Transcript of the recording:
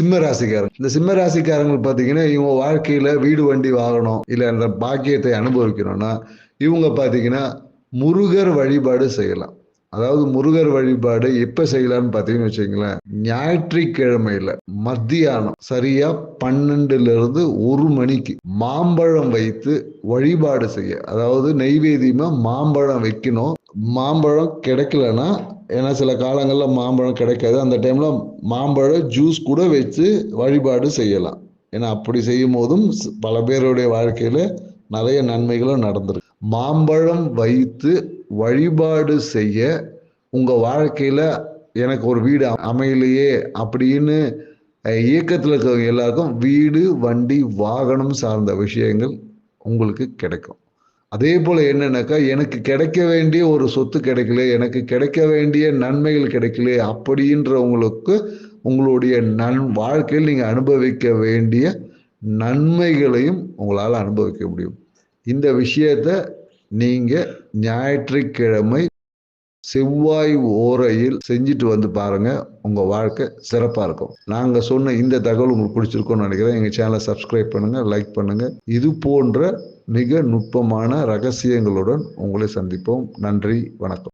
சிம்ம ராசிக்காரங்க. இந்த சிம்ம ராசிக்காரங்க பார்த்தீங்கன்னா, இவங்க வாழ்க்கையில வீடு, வண்டி வாங்கணும், இல்ல அந்த பாக்கியத்தை அனுபவிக்கணும்னா, இவங்க பார்த்தீங்கன்னா, முருகர் வழிபாடு செய்யலாம். அதாவது முருகர் வழிபாடு எப்ப செய்யலாம்னு பார்த்தீங்கன்னு வச்சுக்கங்களேன், ஞாயிற்றுக்கிழமையில மத்தியானம் சரியா 12லிருந்து 1 மணிக்கு மாம்பழம் வைத்து வழிபாடு செய்ய, அதாவது நெய்வேத்தியமா மாம்பழம் வைக்கணும். மாம்பழம் கிடைக்கலன்னா, ஏன்னா சில காலங்கள்ல மாம்பழம் கிடைக்காது. அந்த டைம்ல மாம்பழம் ஜூஸ் கூட வச்சு வழிபாடு செய்யலாம். ஏன்னா அப்படி செய்யும் போதும் பல பேருடைய வாழ்க்கையில நிறைய நன்மைகளும் நடந்திருக்கு. மாம்பழம் வைத்து வழிபாடு செய்ய, உங்க வாழ்க்கையில எனக்கு ஒரு வீடு அமையலையே அப்படின்னு இயக்கத்தில் இருக்கிறவங்க எல்லாருக்கும் வீடு, வண்டி, வாகனம் சார்ந்த விஷயங்கள் உங்களுக்கு கிடைக்கும். அதே போல என்னன்னாக்கா, எனக்கு கிடைக்க வேண்டிய ஒரு சொத்து கிடைக்கல, எனக்கு கிடைக்க வேண்டிய நன்மைகள் கிடைக்கல அப்படின்றவங்களுக்கு உங்களுடைய வாழ்க்கையில் நீங்க அனுபவிக்க வேண்டிய நன்மைகளையும் உங்களால் அனுபவிக்க முடியும். இந்த விஷயத்த நீங்க ஞாயிற்றுக்கிழமை செவ்வாய் ஓரையில் செஞ்சுட்டு வந்து பாருங்க. உங்க வாழ்க்கை சிறப்பா இருக்கும். நாங்க சொன்ன இந்த தகவல் உங்களுக்கு பிடிச்சிருக்கும்னு நினைக்கிறேன். எங்க சேனலை சப்ஸ்கிரைப் பண்ணுங்க, லைக் பண்ணுங்க. இது போன்ற மிக நுட்பமான ரகசியங்களுடன் உங்களை சந்திப்போம். நன்றி, வணக்கம்.